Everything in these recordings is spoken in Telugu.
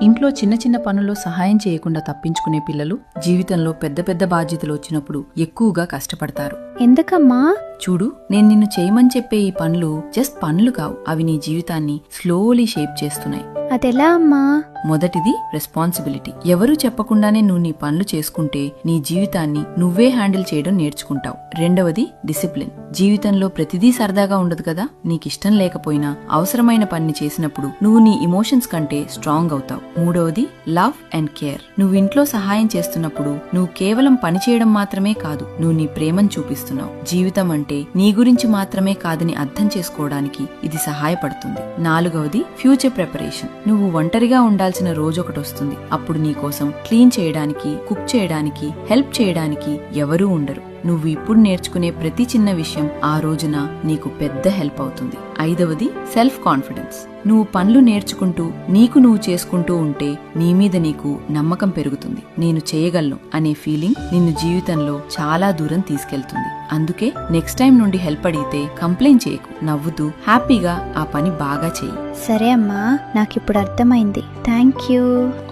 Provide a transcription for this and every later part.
ఇంట్లో చిన్న చిన్న పనుల్లో సహాయం చేయకుండా తప్పించుకునే పిల్లలు జీవితంలో పెద్ద పెద్ద బాధ్యతలు వచ్చినప్పుడు ఎక్కువగా కష్టపడతారు. ఎందుకమ్మా? చూడు, నేను నిన్ను చేయమని చెప్పే ఈ పనులు జస్ట్ పనులు కావు, అవి నీ జీవితాన్ని స్లోలీ షేప్ చేస్తున్నాయి. అదెలా అమ్మా? మొదటిది రెస్పాన్సిబిలిటీ. ఎవరూ చెప్పకుండానే నువ్వు నీ పనులు చేసుకుంటే నీ జీవితాన్ని నువ్వే హ్యాండిల్ చేయడం నేర్చుకుంటావు. రెండవది డిసిప్లిన్. జీవితంలో ప్రతిదీ సరదాగా ఉండదు కదా. నీకిష్టం లేకపోయినా అవసరమైన పని చేసినప్పుడు నువ్వు నీ ఇమోషన్స్ కంటే స్ట్రాంగ్ అవుతావు. మూడవది లవ్ అండ్ కేర్. నువ్వు ఇంట్లో సహాయం చేస్తున్నప్పుడు నువ్వు కేవలం పని చేయడం మాత్రమే కాదు, నువ్వు నీ ప్రేమను చూపిస్తున్నావు. జీవితం అంటే నీ గురించి మాత్రమే కాదని అర్థం చేసుకోవడానికి ఇది సహాయపడుతుంది. నాలుగవది ఫ్యూచర్ ప్రిపరేషన్. నువ్వు ఒంటరిగా ఉండాల్సిన రోజు ఒకటి వస్తుంది. అప్పుడు నీకోసం క్లీన్ చేయడానికి, కుక్ చేయడానికి, హెల్ప్ చేయడానికి ఎవరూ ఉండరు. నువ్వు ఇప్పుడు నేర్చుకునే ప్రతి చిన్న విషయం ఆ రోజున నీకు పెద్ద హెల్ప్ అవుతుంది. ఐదవది సెల్ఫ్ కాన్ఫిడెన్స్. నువ్వు పనులు నేర్చుకుంటూ నీకు నువ్వు చేసుకుంటూ ఉంటే నీ మీద నీకు నమ్మకం పెరుగుతుంది. నేను చేయగలను అనే ఫీలింగ్ నిన్ను జీవితంలో చాలా దూరం తీసుకెళ్తుంది. అందుకే నెక్స్ట్ టైం నుండి హెల్ప్ అడిగితే కంప్లైంట్ చేయకు, నవ్వుతూ హ్యాపీగా ఆ పని బాగా చెయ్యి. సరే అమ్మా, నాకిప్పుడు అర్థమైంది. Thank you.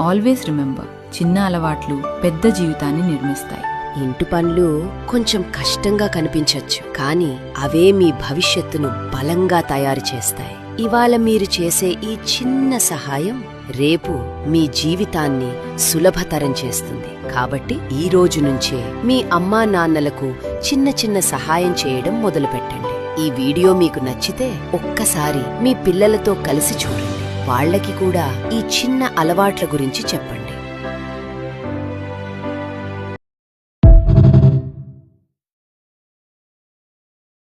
ఆల్వేస్ రిమెంబర్, చిన్న అలవాట్లు పెద్ద జీవితాన్ని నిర్మిస్తాయి. ఇంటి పనులు కొంచెం కష్టంగా కనిపించొచ్చు, కానీ అవే మీ భవిష్యత్తును బలంగా తయారు చేస్తాయి. ఇవాళ మీరు చేసే ఈ చిన్న సహాయం రేపు మీ జీవితాన్ని సులభతరం చేస్తుంది. కాబట్టి ఈ రోజు నుంచే మీ అమ్మా నాన్నలకు చిన్న చిన్న సహాయం చేయడం మొదలుపెట్టండి. ఈ వీడియో మీకు నచ్చితే ఒక్కసారి మీ పిల్లలతో కలిసి చూడండి. వాళ్ళకి కూడా ఈ చిన్న అలవాట్ల గురించి చెప్పండి.